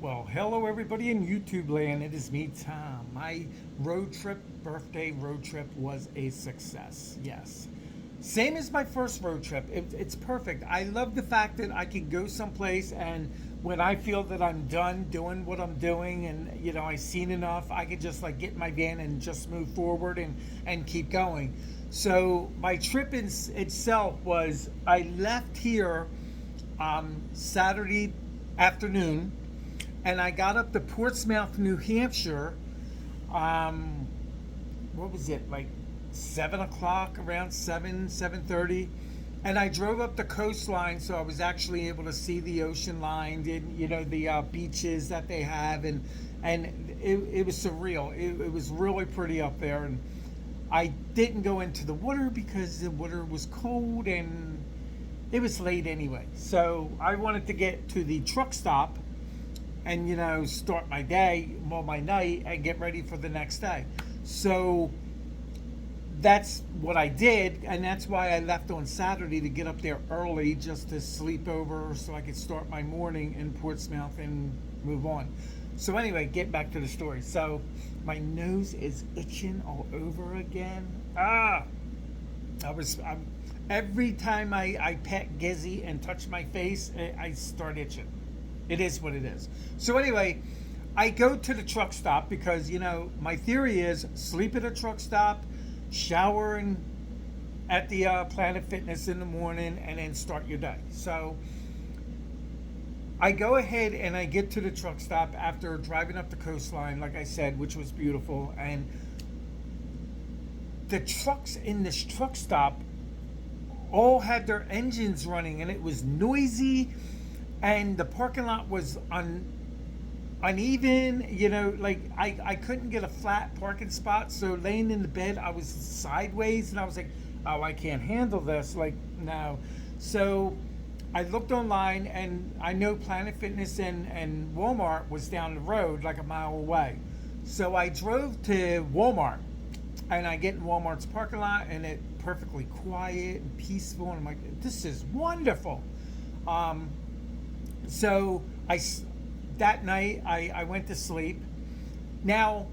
Well, hello everybody in YouTube land. It is me, Tom. My birthday road trip was a success. Yes. Same as my first road trip. It's perfect. I love the fact that I can go someplace and when I feel that I'm done doing what I'm doing and I've seen enough, I can just like get in my van and just move forward and keep going. So my trip itself was I left here Saturday afternoon and I got up to Portsmouth, New Hampshire. Um, what was it like 7 o'clock, around 7:30, and I drove up the coastline, so I was actually able to see the ocean line, and the beaches that they have, and it was surreal. It was really pretty up there, and I didn't go into the water because the water was cold and it was late anyway. So I wanted to get to the truck stop and start my day, well, my night, and get ready for the next day. So that's what I did, and that's why I left on Saturday to get up there early just to sleep over so I could start my morning in Portsmouth and move on. So anyway, get back to the story. So my nose is itching all over again. Every time I pet Gizzy and touch my face, I start itching. It is what it is. So anyway, I go to the truck stop because my theory is sleep at a truck stop, shower at the Planet Fitness in the morning, and then start your day. So I go ahead and I get to the truck stop after driving up the coastline, like I said, which was beautiful. And the trucks in this truck stop all had their engines running, and it was noisy, and the parking lot was uneven. Like I couldn't get a flat parking spot, so laying in the bed I was sideways, and I was like, oh, I can't handle this, like, no. So I looked online, and I know Planet Fitness and Walmart was down the road like a mile away. So I drove to Walmart, and I get in Walmart's parking lot, and it's perfectly quiet and peaceful, and I'm like, this is wonderful. So that night I went to sleep. Now,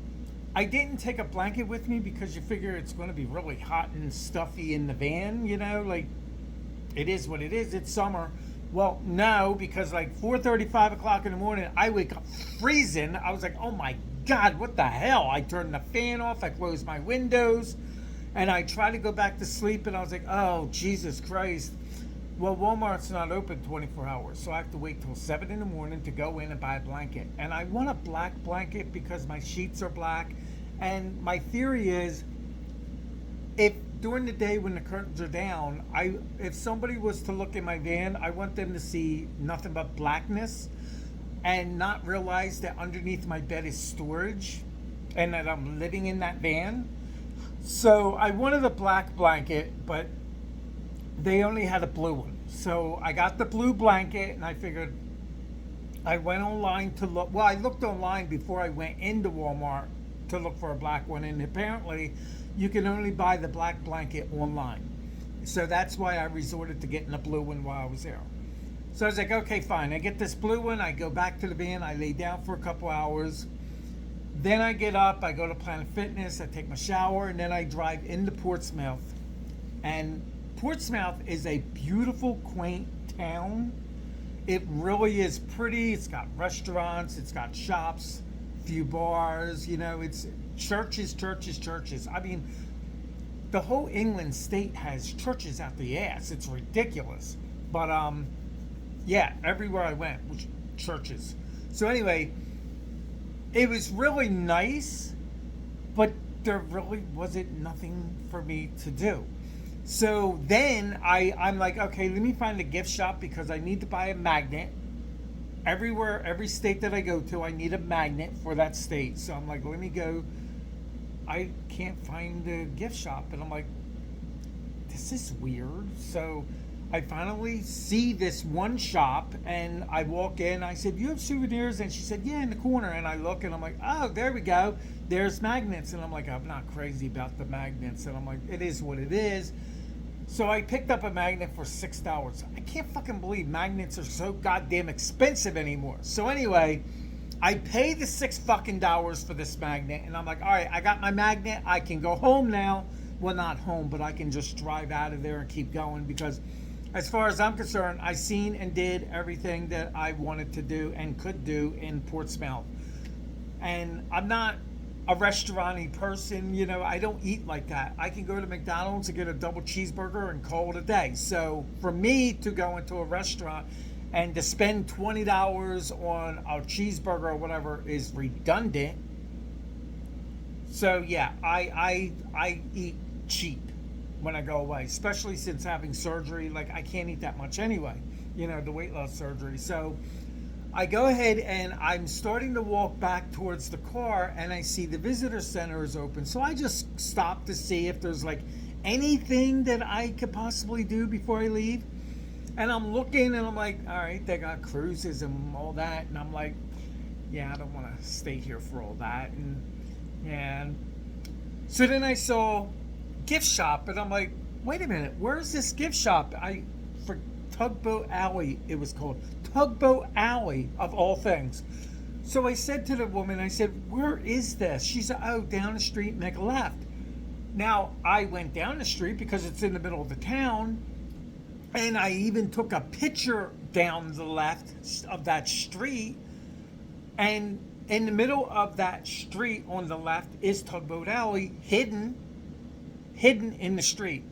I didn't take a blanket with me because you figure it's going to be really hot and stuffy in the van, like it is what it is. It's summer. Well, no, because like 4:30, 5 o'clock in the morning, I wake up freezing. I was like, oh my God, what the hell? I turned the fan off. I closed my windows, and I tried to go back to sleep, and I was like, oh, Jesus Christ. Well, Walmart's not open 24 hours, so I have to wait till 7 in the morning to go in and buy a blanket. And I want a black blanket because my sheets are black. And my theory is, if during the day when the curtains are down, if somebody was to look in my van, I want them to see nothing but blackness and not realize that underneath my bed is storage and that I'm living in that van. So I wanted a black blanket, but they only had a blue one. So I got the blue blanket, and I figured I went online to look. Well, I looked online before I went into Walmart to look for a black one, and apparently you can only buy the black blanket online. So that's why I resorted to getting a blue one while I was there. So I was like, okay, fine. I get this blue one. I go back to the van. I lay down for a couple hours. Then I get up. I go to Planet Fitness. I take my shower, and then I drive into Portsmouth. And Portsmouth is a beautiful, quaint town. It really is pretty. It's got restaurants. It's got shops, few bars. It's churches, churches, churches. I mean, the whole England state has churches out the ass. It's ridiculous. But yeah, everywhere I went was churches. So anyway, it was really nice, but there really wasn't nothing for me to do. So then I'm like, okay, let me find a gift shop because I need to buy a magnet. Every state that I go to, I need a magnet for that state. So I'm like, let me go. I can't find a gift shop. And I'm like, this is weird. So I finally see this one shop, and I walk in. I said, you have souvenirs? And she said, yeah, in the corner. And I look, and I'm like, oh, there we go. There's magnets. And I'm like, I'm not crazy about the magnets. And I'm like, it is what it is. So I picked up a magnet for $6. I can't fucking believe magnets are so goddamn expensive anymore. So anyway, I pay the $6 for this magnet, and I'm like, all right, I got my magnet. I can go home now. Well, not home, but I can just drive out of there and keep going, because as far as I'm concerned, I seen and did everything that I wanted to do and could do in Portsmouth. And I'm not a restaurant-y person, you know, I don't eat like that. I can go to McDonald's and get a double cheeseburger and call it a day. So for me to go into a restaurant and to spend $20 on a cheeseburger or whatever is redundant. So yeah, I eat cheap when I go away, especially since having surgery. Like, I can't eat that much anyway, you know, the weight loss surgery. So I go ahead and I'm starting to walk back towards the car, and I see the visitor center is open. So I just stop to see if there's like anything that I could possibly do before I leave. And I'm looking and I'm like, all right, they got cruises and all that. And I'm like, yeah, I don't want to stay here for all that. And so then I saw gift shop, and I'm like, wait a minute, where's this gift shop? For Tugboat Alley, it was called Tugboat Alley, of all things. So I said to the woman, I said, where is this? She said, oh, down the street, make a left. Now, I went down the street because it's in the middle of the town, and I even took a picture down the left of that street, and in the middle of that street on the left is Tugboat Alley, hidden in the street.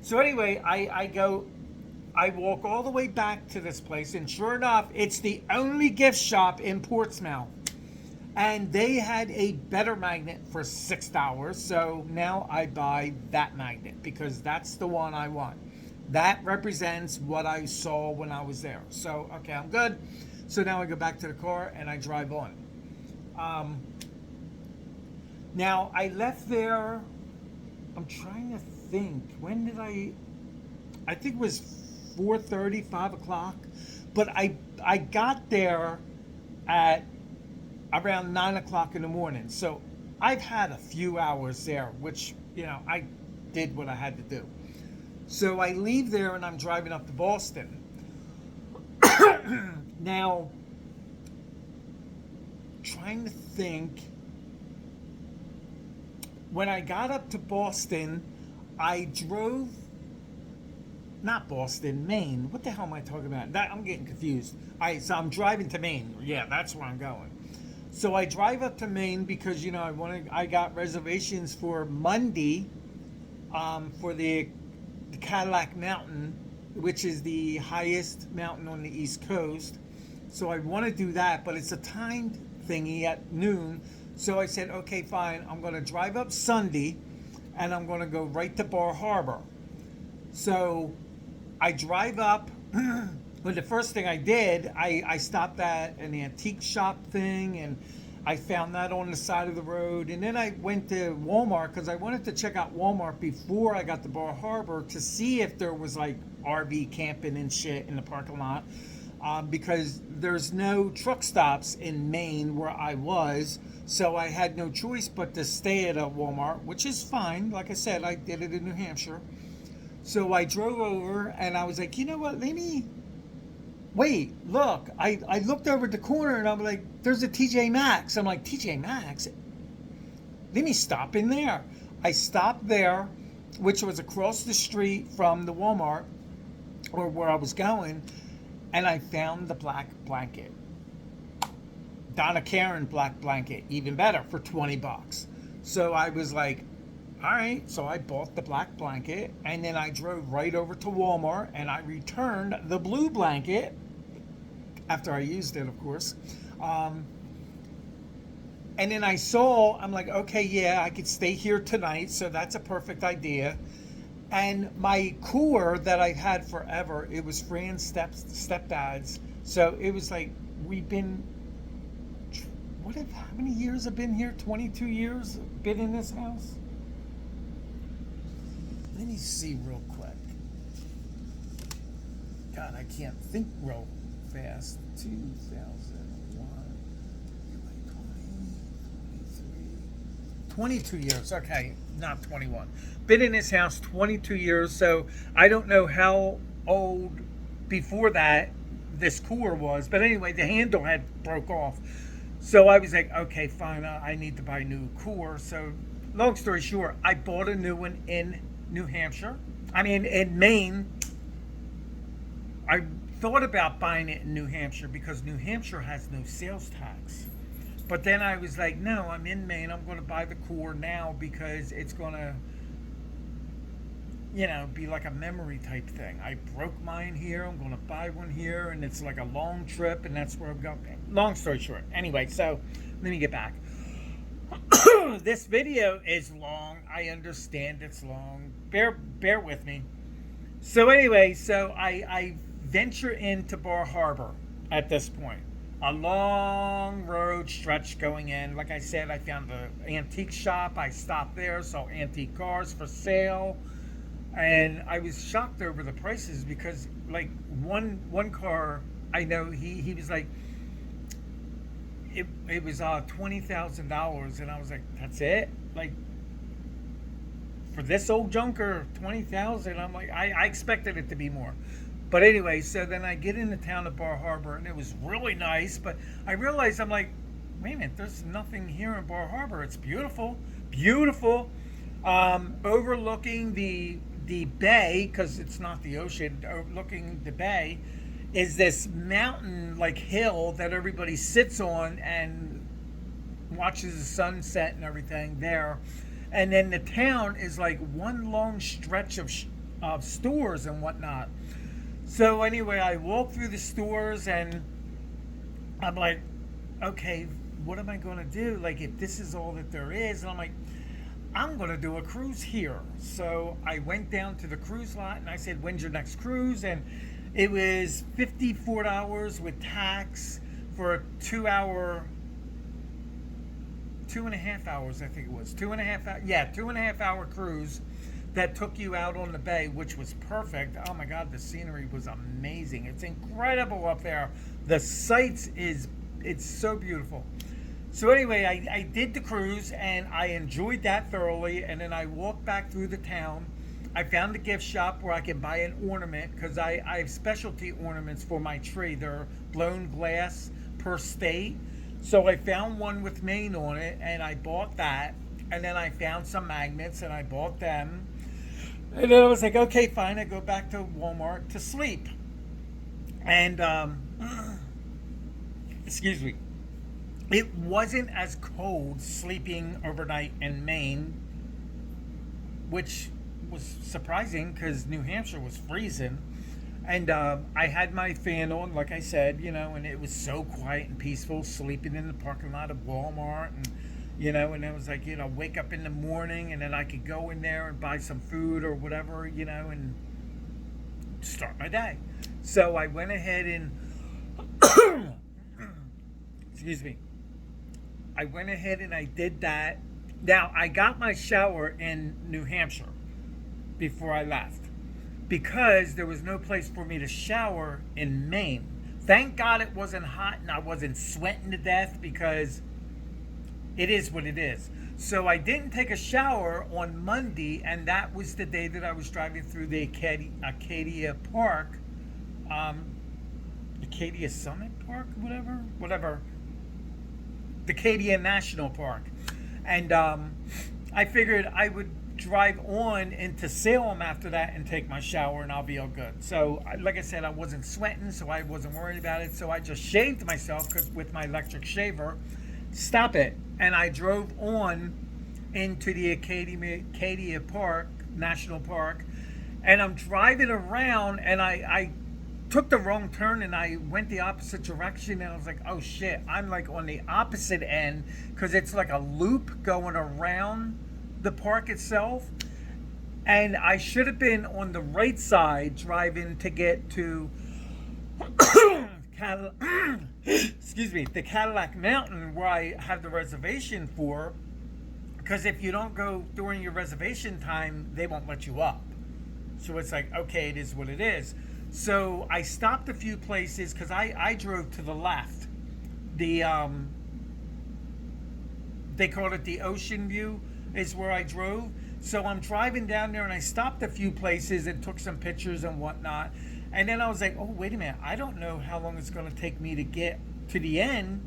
So anyway, I walk all the way back to this place, and sure enough, it's the only gift shop in Portsmouth. And they had a better magnet for $6. So now I buy that magnet because that's the one I want. That represents what I saw when I was there. So, okay, I'm good. So now I go back to the car and I drive on. Now, I left there, I'm trying to think, when did I think it was 4:30, 5 o'clock, but I got there at around 9 o'clock in the morning. So I've had a few hours there, which, you know, I did what I had to do. So I leave there and I'm driving up to Boston. Now, trying to think, when I got up to Boston, I drove, not Boston, Maine. What the hell am I talking about? I'm getting confused. So I'm driving to Maine. Yeah, that's where I'm going. So I drive up to Maine because, you know, I got reservations for Monday, for the Cadillac Mountain, which is the highest mountain on the East Coast. So I want to do that, but it's a timed thingy at noon. So I said, okay, fine. I'm going to drive up Sunday, and I'm going to go right to Bar Harbor. So I drive up. But the first thing I did, I stopped at an antique shop thing, and I found that on the side of the road. And then I went to Walmart because I wanted to check out Walmart before I got to Bar Harbor to see if there was like RV camping and shit in the parking lot. Because there's no truck stops in Maine where I was. So I had no choice but to stay at a Walmart, which is fine. Like I said, I did it in New Hampshire. So I drove over and I was like, you know what, wait, look, I looked over at the corner and I'm like, there's a TJ Maxx. I'm like, TJ Maxx? Let me stop in there. I stopped there, which was across the street from the Walmart, or where I was going, and I found the black blanket. Donna Karan black blanket, even better, for $20. So I was like, all right, so I bought the black blanket, and then I drove right over to Walmart, and I returned the blue blanket, after I used it, of course. And then I'm like, okay, yeah, I could stay here tonight, so that's a perfect idea. And my cooler that I've had forever, it was Fran's stepdad's. So it was like, how many years I've been here? 22 years been in this house? Let me see real quick. God, I can't think real fast. 2001, 22 years. Okay, not 21. Been in this house 22 years, so I don't know how old before that this cooler was. But anyway, the handle had broke off. So I was like, okay, fine, I need to buy a new cooler. So, long story short, I bought a new one in New Hampshire. I mean, in Maine. I thought about buying it in New Hampshire because New Hampshire has no sales tax. But then I was like, no, I'm in Maine. I'm going to buy the cooler now because it's going to, be like a memory type thing. I broke mine here. I'm going to buy one here, and it's like a long trip, and that's where I'm going. Long story short. Anyway, so let me get back. This video is long. I understand it's long. Bear with me. So anyway, I venture into Bar Harbor at this point. A long road stretch going in. Like I said, I found an antique shop. I stopped there, saw antique cars for sale. And I was shocked over the prices because like one car I know he was like it was $20,000, and I was like, that's it? Like for this old junker, 20,000. I'm like, I expected it to be more. But anyway, so then I get into town of Bar Harbor, and it was really nice. But I realized, I'm like, wait a minute, there's nothing here in Bar Harbor. It's beautiful, beautiful, overlooking the bay, because it's not the ocean. Overlooking the bay is this mountain like hill that everybody sits on and watches the sunset and everything there. And then the town is like one long stretch of stores and whatnot. So anyway, I walk through the stores and I'm like, okay, what am I going to do? Like, if this is all that there is, and I'm like, I'm going to do a cruise here. So I went down to the cruise lot and I said, when's your next cruise? And it was $54 with tax for a 2.5 hours, I think it was. 2.5 hour cruise that took you out on the bay, which was perfect. Oh my God, the scenery was amazing. It's incredible up there. The sights it's so beautiful. So anyway, I did the cruise and I enjoyed that thoroughly. And then I walked back through the town. I found a gift shop where I can buy an ornament because I have specialty ornaments for my tree. They're blown glass per state. So I found one with Maine on it and I bought that. And then I found some magnets and I bought them. And then I was like, okay, fine. I go back to Walmart to sleep. And, excuse me, it wasn't as cold sleeping overnight in Maine, which was surprising because New Hampshire was freezing. And I had my fan on, like I said, and it was so quiet and peaceful, sleeping in the parking lot of Walmart. And it was like, wake up in the morning and then I could go in there and buy some food or whatever, and start my day. So I went ahead and, excuse me, I went ahead and I did that. Now, I got my shower in New Hampshire before I left because there was no place for me to shower in Maine. Thank God it wasn't hot and I wasn't sweating to death because it is what it is. So I didn't take a shower on Monday, and that was the day that I was driving through the Acadia Park, Acadia Summit Park, whatever, the Acadia National Park. And I figured I would drive on into Salem after that and take my shower and I'll be all good. So like I said, I wasn't sweating, so I wasn't worried about it. So I just shaved myself with my electric shaver. Stop it. And I drove on into the Acadia Park, National Park, and I'm driving around and I took the wrong turn and I went the opposite direction and I was like, oh shit, I'm like on the opposite end because it's like a loop going around the park itself. And I should have been on the right side driving to get to excuse me, the Cadillac Mountain where I have the reservation for, because if you don't go during your reservation time, they won't let you up. So it's like, okay, it is what it is. So I stopped a few places because I drove to the left. They called it the Ocean View is where I drove. So I'm driving down there and I stopped a few places and took some pictures and whatnot. And then I was like, oh, wait a minute. I don't know how long it's going to take me to get to the end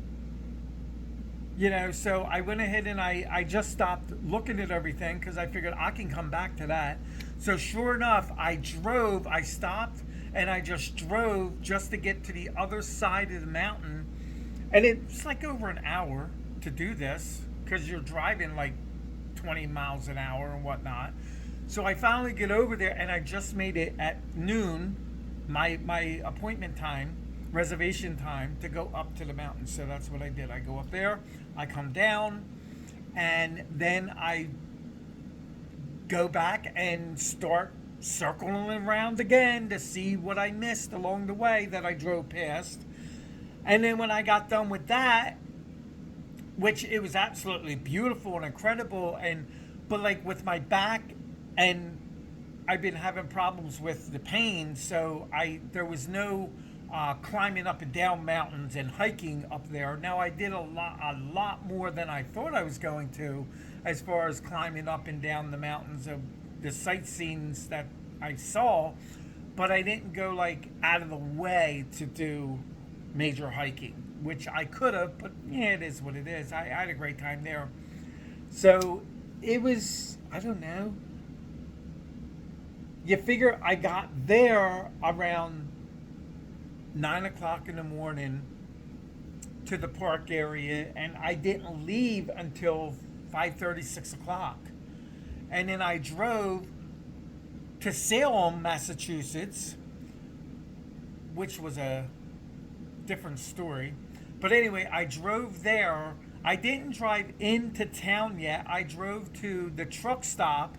So I went ahead and I just stopped looking at everything because I figured I can come back to that. So sure enough, I stopped and I just drove just to get to the other side of the mountain. And it's like over an hour to do this because you're driving like 20 miles an hour and whatnot. So I finally get over there and I just made it at noon, my appointment time, reservation time to go up to the mountain. So that's what I did. I go up there, I come down, and then I go back and start circling around again to see what I missed along the way that I drove past. And then when I got done with that, which it was absolutely beautiful and incredible, but like with my back, and I've been having problems with the pain, so there was no climbing up and down mountains and hiking up there. Now I did a lot more than I thought I was going to, as far as climbing up and down the mountains of the sightseeing that I saw, but I didn't go like out of the way to do major hiking, which I could have, but yeah, it is what it is. I had a great time there. So it was, I don't know. You figure I got there around 9 o'clock in the morning to the park area, and I didn't leave until 5:30, 6 o'clock. And then I drove to Salem, Massachusetts, which was a different story. But anyway, I drove there. I didn't drive into town yet. I drove to the truck stop.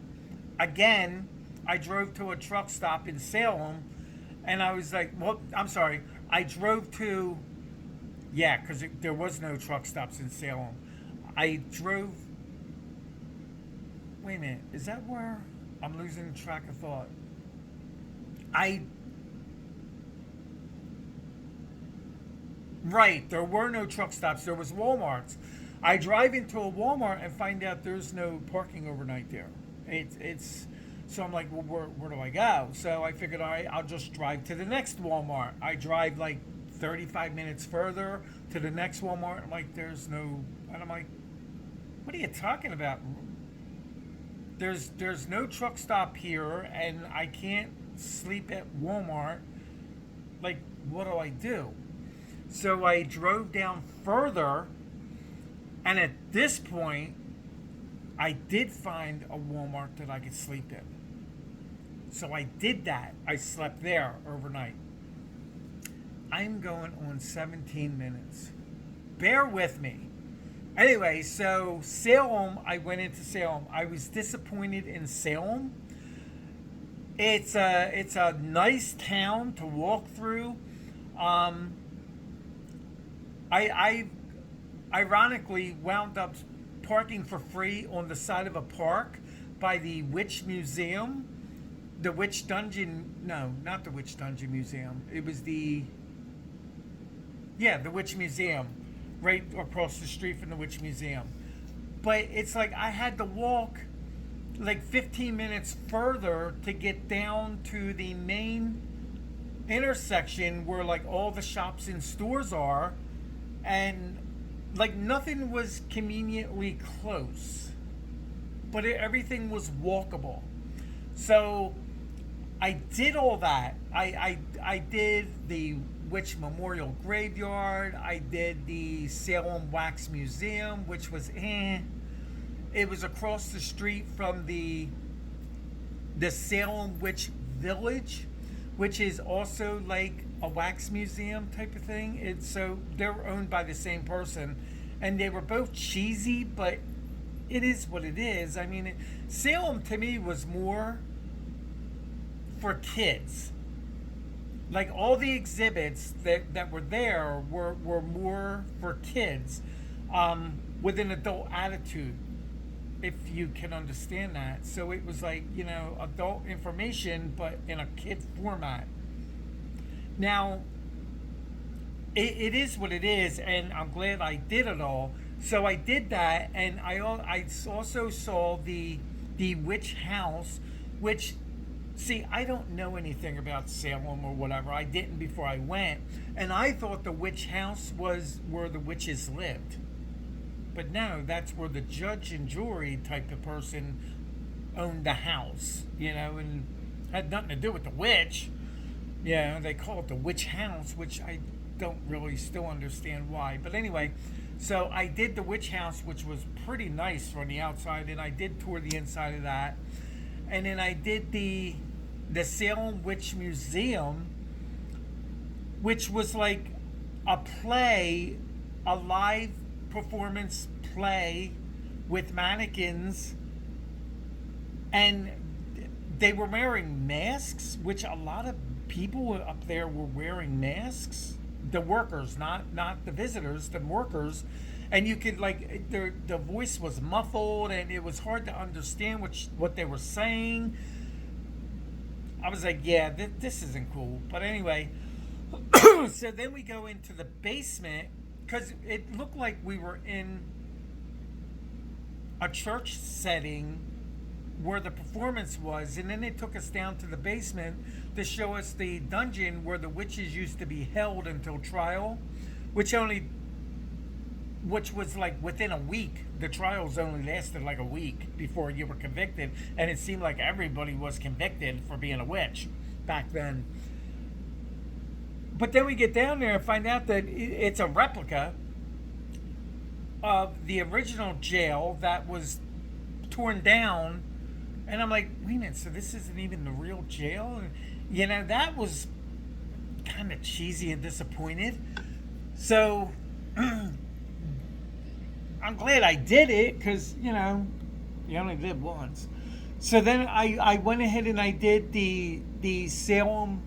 Again, I drove to a truck stop in Salem, and I was like, well, I'm sorry. I drove to, because there was no truck stops in Salem. I drove, wait a minute, is that where I'm losing track of thought? Right, there were no truck stops. There was Walmarts. I drive into a Walmart and find out there's no parking overnight there. So I'm like, well, where do I go? So I figured, all right, I'll just drive to the next Walmart. I drive like 35 minutes further to the next Walmart. I'm like, there's no, and I'm like, what are you talking about? There's no truck stop here, and I can't sleep at Walmart. Like, what do I do? So I drove down further, and at this point, I did find a Walmart that I could sleep in. So I did that. I slept there overnight. I'm going on 17 minutes. Bear with me. Anyway, so Salem, I went into Salem. I was disappointed in Salem. It's a nice town to walk through. I ironically wound up parking for free on the side of a park by the Witch Museum. The Witch Dungeon, no, not the Witch Dungeon Museum. It was the Witch Museum, right across the street from the Witch Museum. But it's like I had to walk like 15 minutes further to get down to the main intersection where like all the shops and stores are, and like nothing was conveniently close, but everything was walkable. So I did all that. I did the Witch Memorial Graveyard. I did the Salem Wax Museum, which was It was across the street from the Salem Witch Village, which is also like a wax museum type of thing. So they're owned by the same person, and they were both cheesy, but it is what it is. I mean, Salem to me was more for kids. Like all the exhibits that were there were more for kids, with an adult attitude, if you can understand that. So it was like, adult information, but in a kid format. Now, it is what it is, and I'm glad I did it all. So I did that, and I also saw the Witch House, which, see, I don't know anything about Salem or whatever. I didn't before I went, and I thought the Witch House was where the witches lived. But no, that's where the judge and jury type of person owned the house, and had nothing to do with the witch. They call it the witch house, which I don't really still understand why. But anyway, so I did the witch house, which was pretty nice from the outside, and I did tour the inside of that. And then I did the Salem Witch Museum, which was like a play, a live performance play with mannequins, and they were wearing masks, which a lot of people up there were wearing masks. The workers, not the visitors, the workers. And you could the voice was muffled, and it was hard to understand what they were saying. I was like, yeah, this isn't cool. But anyway, so then we go into the basement, because it looked like we were in a church setting where the performance was, and then they took us down to the basement to show us the dungeon where the witches used to be held until trial, which was like within a week. The trials only lasted like a week before you were convicted, and it seemed like everybody was convicted for being a witch back then. But then we get down there and find out that it's a replica of the original jail that was torn down. And I'm like, wait a minute, so this isn't even the real jail? That was kind of cheesy and disappointed. So I'm glad I did it, because, you only live once. So then I went ahead and I did the Salem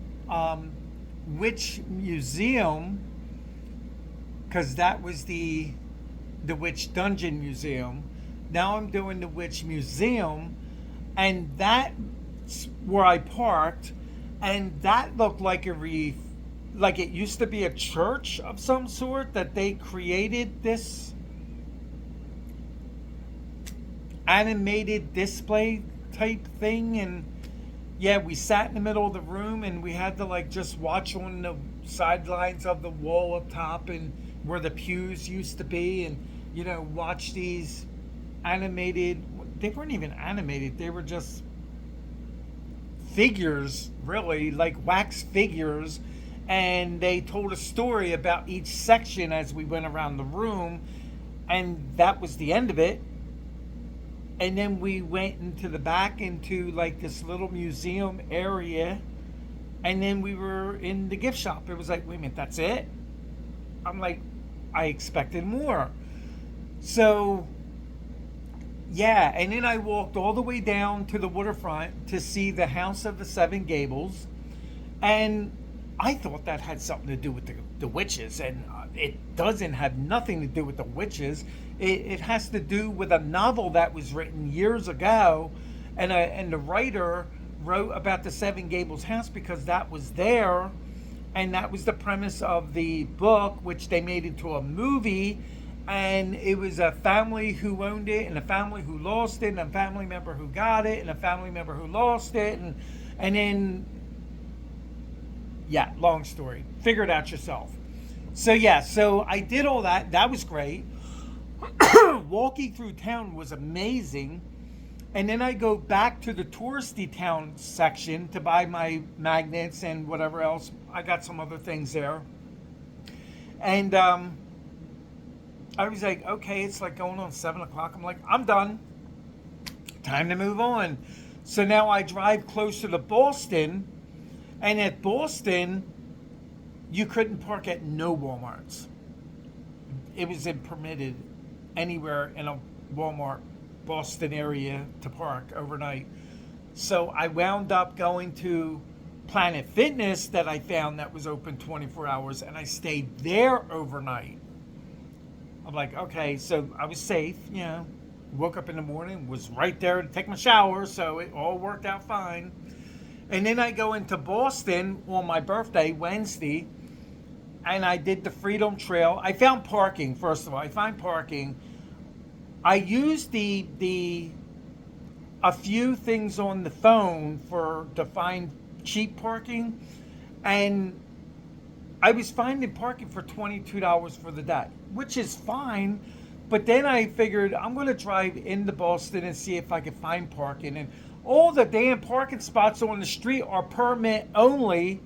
Witch Museum, because that was the Witch Dungeon Museum. Now I'm doing the Witch Museum, and that's where I parked, and that looked like like it used to be a church of some sort, that they created this animated display type thing. And yeah, we sat in the middle of the room, and we had to just watch on the sidelines of the wall up top, and where the pews used to be, and watch these animated. They weren't even animated, they were just figures, really, like wax figures. And they told a story about each section as we went around the room, and that was the end of it. And then we went into the back, into this little museum area, and then we were in the gift shop. It was like, wait a minute, that's it? I'm like, I expected more. So yeah, and then I walked all the way down to the waterfront to see the House of the Seven Gables, and I thought that had something to do with the witches, and it doesn't have nothing to do with the witches. It has to do with a novel that was written years ago, and the writer wrote about the Seven Gables house because that was there, and that was the premise of the book, which they made into a movie. And it was a family who owned it, and a family who lost it, and a family member who got it, and a family member who lost it, and then, yeah, long story. Figure it out yourself. So yeah, so I did all that. That was great. Walking through town was amazing. And then I go back to the touristy town section to buy my magnets and whatever else. I got some other things there. And I was like, okay, it's going on 7 o'clock. I'm like, I'm done. Time to move on. So now I drive closer to Boston. And at Boston, you couldn't park at no Walmarts. It wasn't permitted anywhere in a Walmart Boston area to park overnight. So I wound up going to Planet Fitness that I found that was open 24 hours. And I stayed there overnight. I'm like, okay, so I was safe, woke up in the morning, was right there to take my shower, so it all worked out fine. And then I go into Boston on my birthday, Wednesday, and I did the Freedom Trail. I found parking, first of all. I find parking. I used a few things on the phone to find cheap parking, and I was finding parking for $22 for the day, which is fine, But then I figured I'm going to drive into Boston and see if I can find parking. And all the damn parking spots on the street are permit only.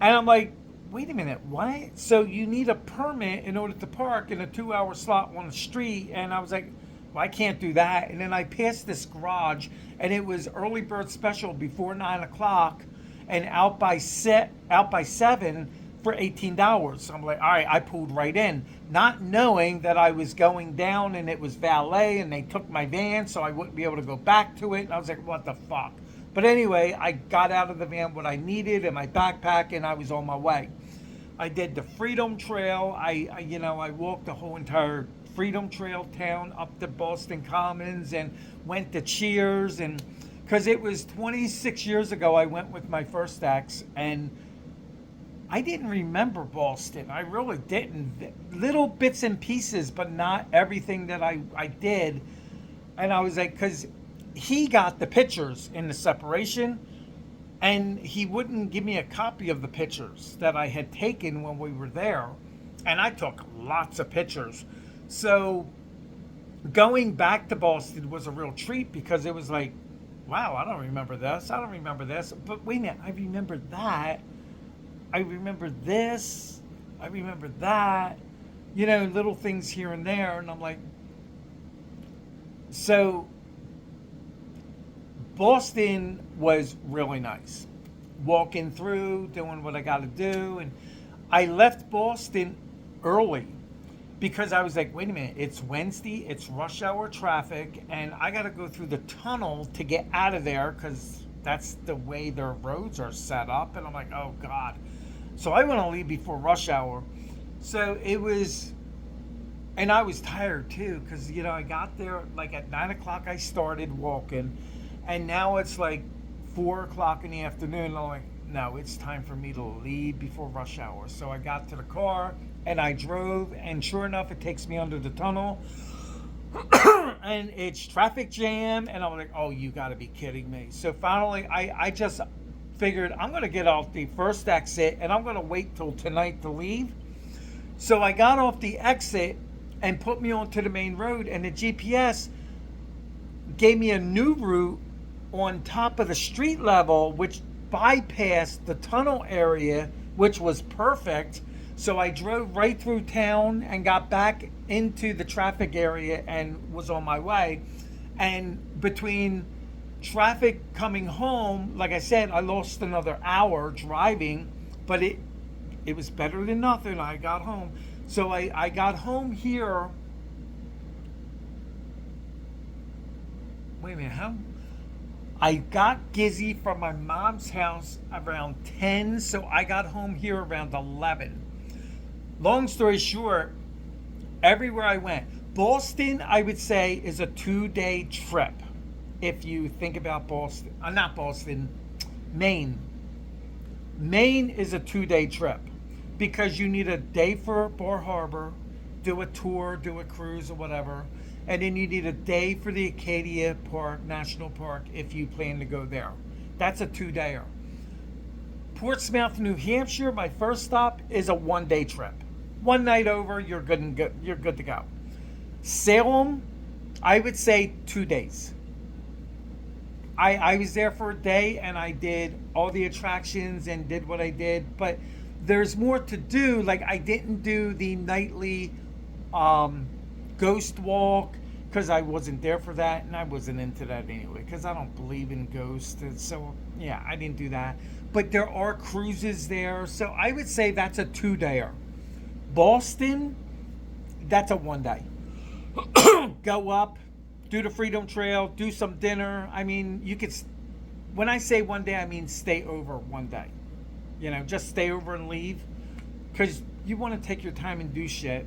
And I'm like, wait a minute, what? So you need a permit in order to park in a 2 hour slot on the street? And I was like, well, I can't do that. And then I passed this garage, and it was early bird special before 9 o'clock, and out by 7 for $18. So I'm like, all right, I pulled right in, not knowing that I was going down and it was valet, and they took my van, so I wouldn't be able to go back to it. And I was like, what the fuck? But anyway, I got out of the van what I needed and my backpack, and I was on my way. I did the Freedom Trail. I walked the whole entire Freedom Trail town up to Boston Commons and went to Cheers, and because it was 26 years ago I went with my first ex, and I didn't remember Boston. I really didn't. Little bits and pieces, but not everything that I did. And I was like, because he got the pictures in the separation, and he wouldn't give me a copy of the pictures that I had taken when we were there. And I took lots of pictures. So going back to Boston was a real treat, because it was like, wow, I don't remember this. I don't remember this. But wait a minute, I remember that. I remember this. I remember that. Little things here and there. And I'm like, so Boston was really nice. Walking through, doing what I got to do. And I left Boston early because I was like, wait a minute, it's Wednesday, it's rush hour traffic, and I got to go through the tunnel to get out of there because that's the way their roads are set up. And I'm like, oh God. So I want to leave before rush hour. So it was, and I was tired too, because, I got there like at 9 o'clock I started walking, and now it's like 4 o'clock in the afternoon. And I'm like, no, it's time for me to leave before rush hour. So I got to the car and I drove, and sure enough, it takes me under the tunnel and it's traffic jam. And I'm like, oh, you got to be kidding me. So finally, I just figured I'm going to get off the first exit and I'm going to wait till tonight to leave. So I got off the exit and put me onto the main road, and the GPS gave me a new route on top of the street level, which bypassed the tunnel area, which was perfect. So I drove right through town and got back into the traffic area and was on my way. And between traffic coming home, like I said, I lost another hour driving, but it was better than nothing. I got home. So I got home here. Wait a minute, how? I got Gizzy from my mom's house around 10, so I got home here around 11. Long story short, everywhere I went, Boston, I would say, is a 2-day trip. If you think about Boston, not Boston, Maine. Maine is a 2-day trip because you need a day for Bar Harbor, do a tour, do a cruise or whatever. And then you need a day for the Acadia Park, National Park, if you plan to go there. That's a 2-dayer. Portsmouth, New Hampshire, my first stop, is a 1-day trip. One night over, you're good to go. Salem, I would say 2 days. I was there for a day and I did all the attractions and did what I did, but there's more to do. Like, I didn't do the nightly ghost walk because I wasn't there for that, and I wasn't into that anyway because I don't believe in ghosts. So yeah, I didn't do that. But there are cruises there, so I would say that's a 2-dayer. Boston, that's a 1-day. Go up, do the Freedom Trail, do some dinner. I mean, you could, when I say 1 day, I mean stay over 1 day. Just stay over and leave, because you want to take your time and do shit.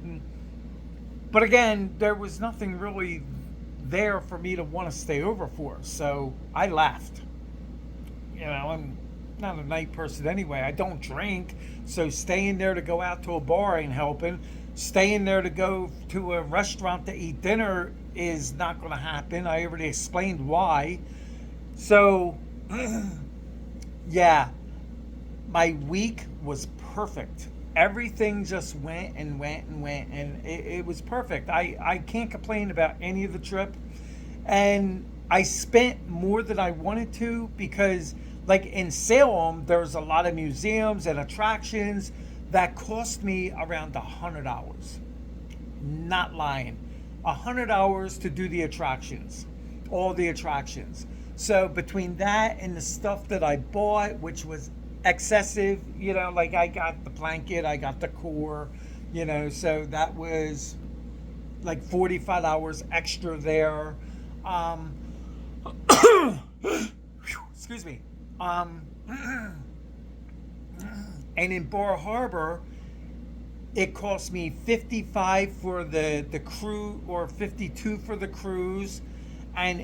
But again, there was nothing really there for me to want to stay over for, so I left. I'm not a night person anyway. I don't drink, so staying there to go out to a bar ain't helping. Staying there to go to a restaurant to eat dinner is not going to happen. I already explained why. So, yeah, my week was perfect. everything just went and went and went, and it was perfect. I can't complain about any of the trip. And I spent more than I wanted to because, like in Salem, there's a lot of museums and attractions that cost me around $100. Not lying, $100 to do the attractions, all the attractions. So between that and the stuff that I bought, which was excessive, like I got the blanket, I got the core, so that was like $45 extra there. Um, excuse me. And in Bar Harbor, it cost me 55 for the crew, or 52 for the cruise, and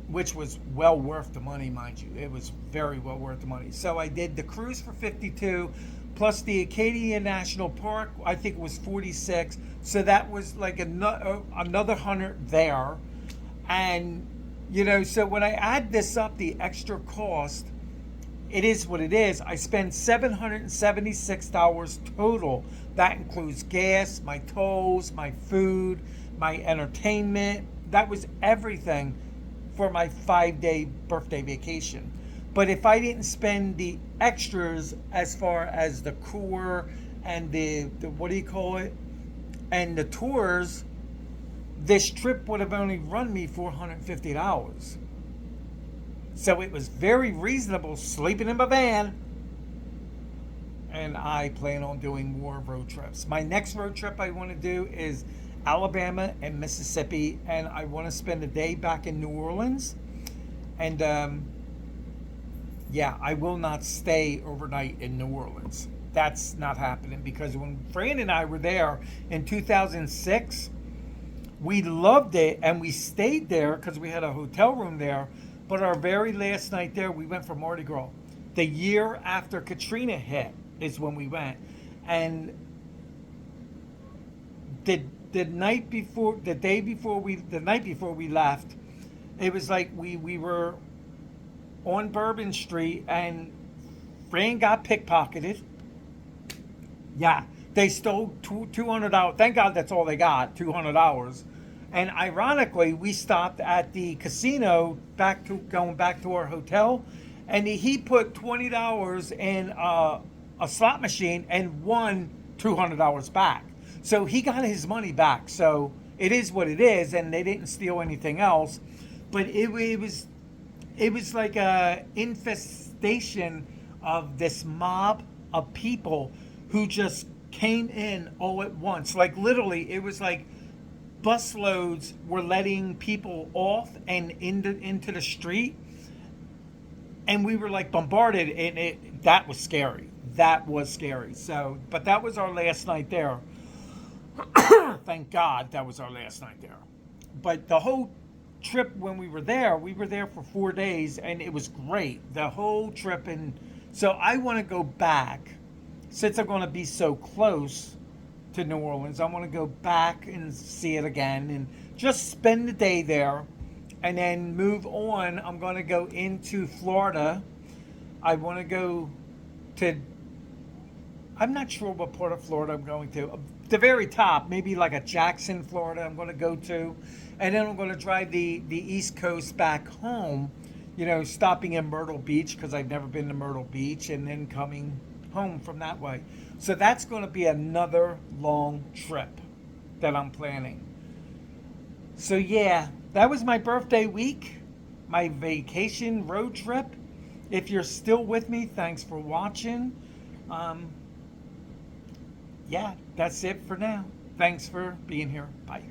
which was well worth the money, mind you. It was very well worth the money. So I did the cruise for 52, plus the Acadia National Park, I think it was 46. So that was like another 100 there. And, so when I add this up, the extra cost, it is what it is. I spend $776 total. That includes gas, my tolls, my food, my entertainment. That was everything for my 5-day birthday vacation. But if I didn't spend the extras as far as the core and the what do you call it, and the tours, this trip would have only run me $450. So it was very reasonable sleeping in my van. And I plan on doing more road trips. My next road trip I want to do is Alabama and Mississippi, and I want to spend a day back in New Orleans. And I will not stay overnight in New Orleans. That's not happening, because when Fran and I were there in 2006, we loved it and we stayed there because we had a hotel room there. But our very last night there, we went for Mardi Gras. The year after Katrina hit is when we went. And the night before we left, it was like we were on Bourbon Street and Fran got pickpocketed. Yeah, they stole $200. Thank God that's all they got, $200. And ironically, we stopped at the casino going back to our hotel, and he put $20 in a slot machine and won $200 back. So he got his money back. So it is what it is, and they didn't steal anything else. But it was like a infestation of this mob of people who just came in all at once. Like literally, it was like busloads were letting people off and into the street, and we were like bombarded, and that was scary. That was scary. So, but that was our last night there. Thank God that was our last night there. But the whole trip, when we were there for 4 days, and it was great. The whole trip. And so I want to go back, since I'm going to be so close to New Orleans. I want to go back and see it again and just spend the day there and then move on. I'm going to go into Florida. I want to go to, I'm not sure what part of Florida I'm going to. The very top, maybe like a Jackson, Florida, I'm going to go to. And then I'm going to drive the East Coast back home, stopping in Myrtle Beach because I've never been to Myrtle Beach, and then coming home from that way. So that's going to be another long trip that I'm planning. So yeah, that was my birthday week, my vacation road trip. If you're still with me, thanks for watching. Yeah, that's it for now. Thanks for being here. Bye.